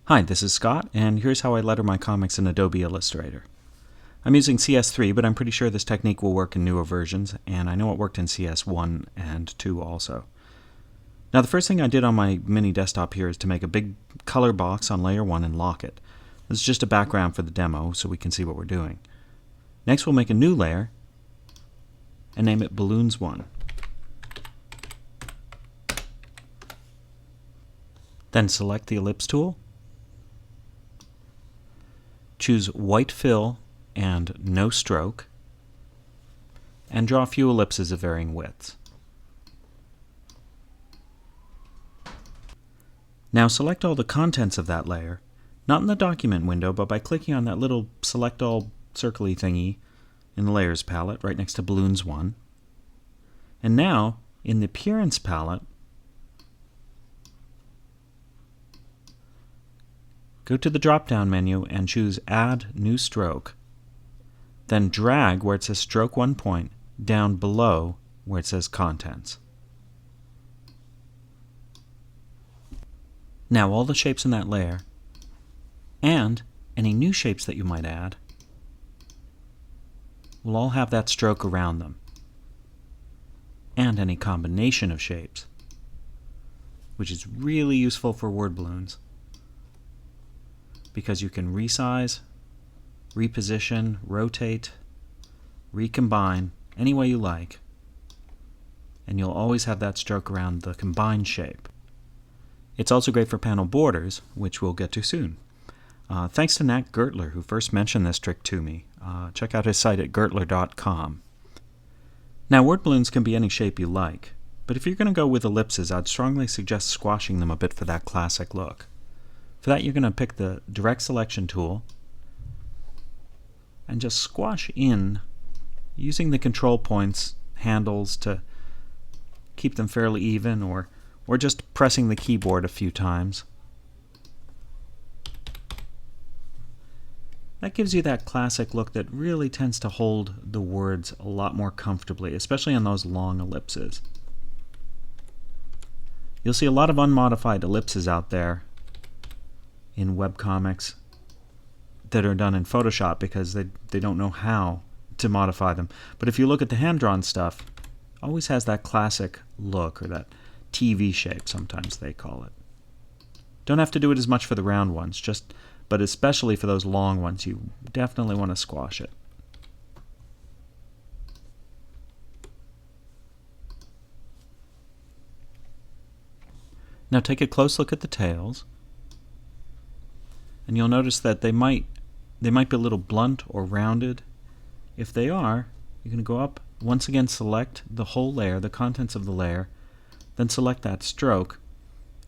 Hi, this is Scott, and here's how I letter my comics in Adobe Illustrator. I'm using CS3, but I'm pretty sure this technique will work in newer versions, and I know it worked in CS1 and 2 also. Now the first thing I did on my mini desktop here is to make a big color box on layer 1 and lock it. This is just a background for the demo so we can see what we're doing. Next we'll make a new layer and name it Balloons 1. Then select the ellipse tool, choose white fill and no stroke, and draw a few ellipses of varying widths. Now select all the contents of that layer, not in the document window, but by clicking on that little select all circly thingy in the layers palette right next to Balloons 1. And now in the appearance palette, go to the drop-down menu and choose Add New Stroke. Then drag where it says Stroke 1 point down below where it says Contents. Now all the shapes in that layer, and any new shapes that you might add, will all have that stroke around them. And any combination of shapes, which is really useful for word balloons, because you can resize, reposition, rotate, recombine any way you like, and you'll always have that stroke around the combined shape. It's also great for panel borders, which we'll get to soon. Thanks to Nat Gertler, who first mentioned this trick to me. Check out his site at gertler.com. Now, word balloons can be any shape you like, but if you're going to go with ellipses, I'd strongly suggest squashing them a bit for that classic look. For that, you're going to pick the Direct Selection tool and just squash in using the control points handles to keep them fairly even, or just pressing the keyboard a few times. That gives you that classic look that really tends to hold the words a lot more comfortably, especially on those long ellipses. You'll see a lot of unmodified ellipses out there in webcomics that are done in Photoshop because they don't know how to modify them. But if you look at the hand-drawn stuff, it always has that classic look, or that TV shape, sometimes they call it. Don't have to do it as much for the round ones, but especially for those long ones, you definitely want to squash it. Now take a close look at the tails, and you'll notice that they might be a little blunt or rounded. If they are, you're going to go up, once again select the whole layer, the contents of the layer, then select that stroke,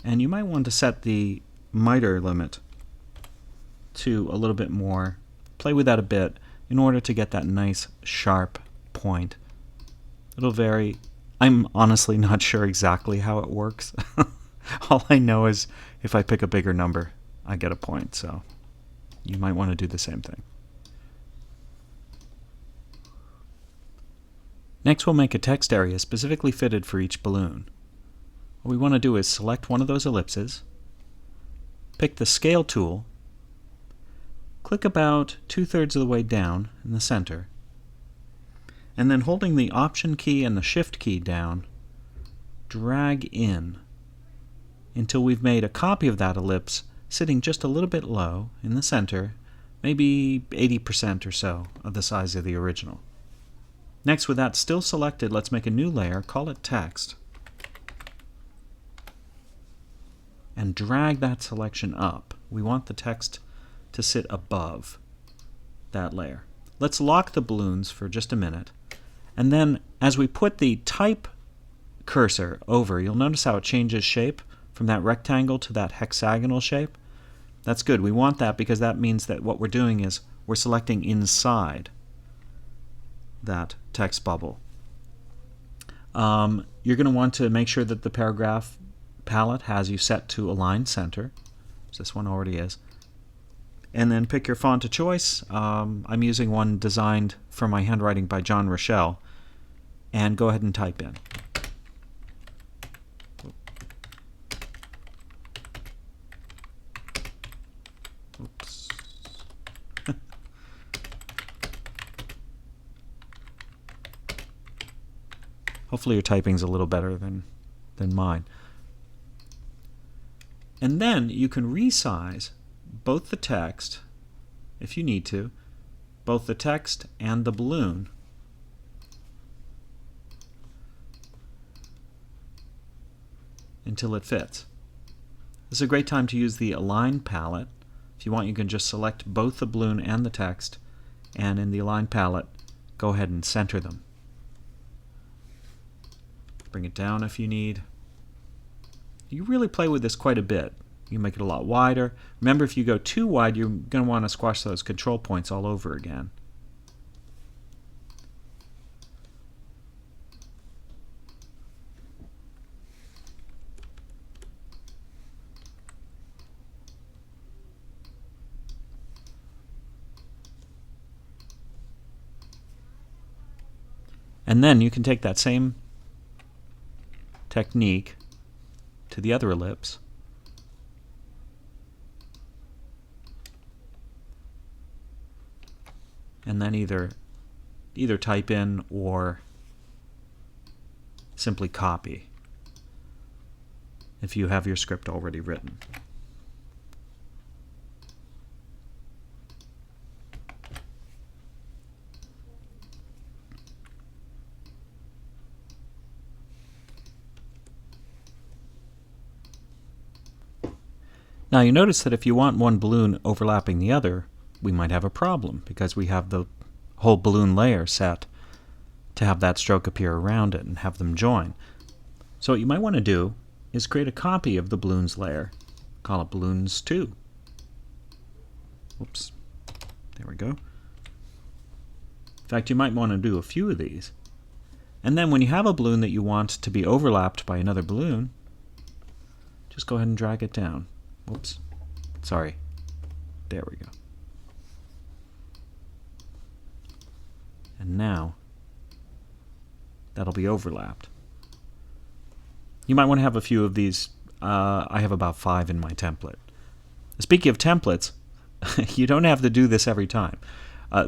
and you might want to set the miter limit to a little bit more. Play with that a bit in order to get that nice sharp point. It'll vary. I'm honestly not sure exactly how it works. All I know is if I pick a bigger number, I get a point, so you might want to do the same thing. Next we'll make a text area specifically fitted for each balloon. What we want to do is select one of those ellipses, pick the Scale tool, click about 2/3 of the way down in the center, and then holding the Option key and the Shift key down, drag in until we've made a copy of that ellipse sitting just a little bit low in the center, maybe 80% or so of the size of the original. Next, with that still selected, let's make a new layer, call it Text, and drag that selection up. We want the text to sit above that layer. Let's lock the balloons for just a minute, and then as we put the type cursor over, you'll notice how it changes shape from that rectangle to that hexagonal shape. That's good. We want that because that means that what we're doing is we're selecting inside that text bubble. You're going to want to make sure that the paragraph palette has you set to Align Center. So this one already is. And then pick your font of choice. I'm using one designed for my handwriting by John Rochelle. And go ahead and type in. Hopefully your typing's a little better than mine. And then you can resize both the text, if you need to, both the text and the balloon until it fits. This is a great time to use the Align palette. If you want, you can just select both the balloon and the text, and in the Align palette, go ahead and center them. Bring it down if you need. You really play with this quite a bit. You can make it a lot wider. Remember, if you go too wide, you're going to want to squash those control points all over again. And then you can take that same technique to the other ellipse. And then either type in or simply copy if you have your script already written. Now you notice that if you want one balloon overlapping the other, we might have a problem because we have the whole balloon layer set to have that stroke appear around it and have them join. So what you might want to do is create a copy of the balloons layer. Call it balloons 2. Oops, there we go. In fact, you might want to do a few of these. And then when you have a balloon that you want to be overlapped by another balloon, just go ahead and drag it down. Whoops, sorry. There we go. And now that'll be overlapped. You might want to have a few of these. I have about 5 in my template. Speaking of templates, you don't have to do this every time.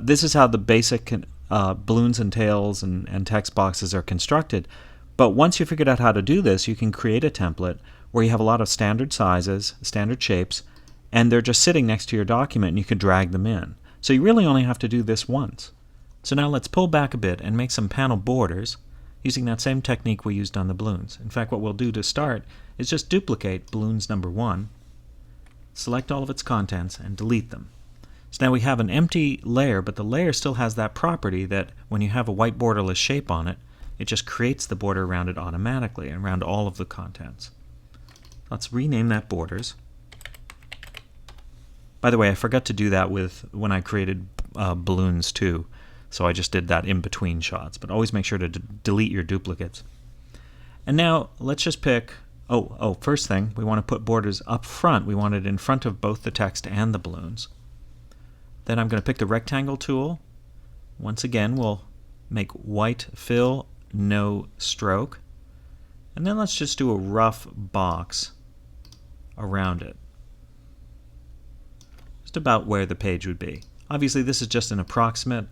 This is how the basic balloons and tails and text boxes are constructed. But once you figured out how to do this, you can create a template where you have a lot of standard sizes, standard shapes, and they're just sitting next to your document and you can drag them in. So you really only have to do this once. So now let's pull back a bit and make some panel borders using that same technique we used on the balloons. In fact, what we'll do to start is just duplicate balloons number 1, select all of its contents, and delete them. So now we have an empty layer, but the layer still has that property that when you have a white borderless shape on it, it just creates the border around it automatically and around all of the contents. Let's rename that borders. By the way, I forgot to do that when I created balloons 2. So I just did that in between shots, but always make sure to delete your duplicates. And now let's just pick, first thing, we want to put borders up front. We want it in front of both the text and the balloons. Then I'm going to pick the rectangle tool. Once again, we'll make white fill, no stroke. And then let's just do a rough box around it. Just about where the page would be. Obviously this is just an approximate.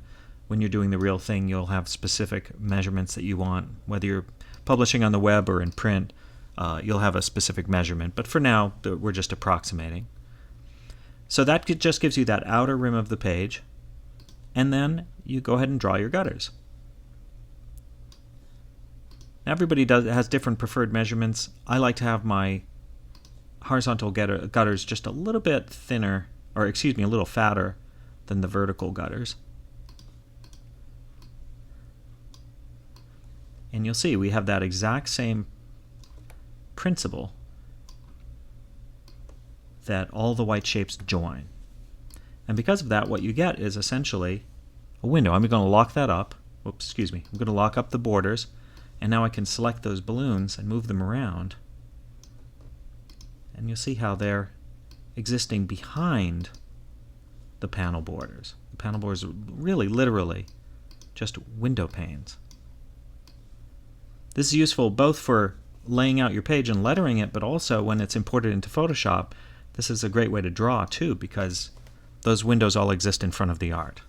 When you're doing the real thing, you'll have specific measurements that you want. Whether you're publishing on the web or in print, you'll have a specific measurement. But for now, we're just approximating. So that just gives you that outer rim of the page. And then you go ahead and draw your gutters. Now everybody has different preferred measurements. I like to have my horizontal gutters just a little bit thinner, or excuse me, a little fatter than the vertical gutters. And you'll see we have that exact same principle that all the white shapes join. And because of that, what you get is essentially a window. I'm going to lock that up. Oops, excuse me. I'm going to lock up the borders. And now I can select those balloons and move them around. And you'll see how they're existing behind the panel borders. The panel borders are really, literally, just window panes. This is useful both for laying out your page and lettering it, but also when it's imported into Photoshop, this is a great way to draw too, because those windows all exist in front of the art.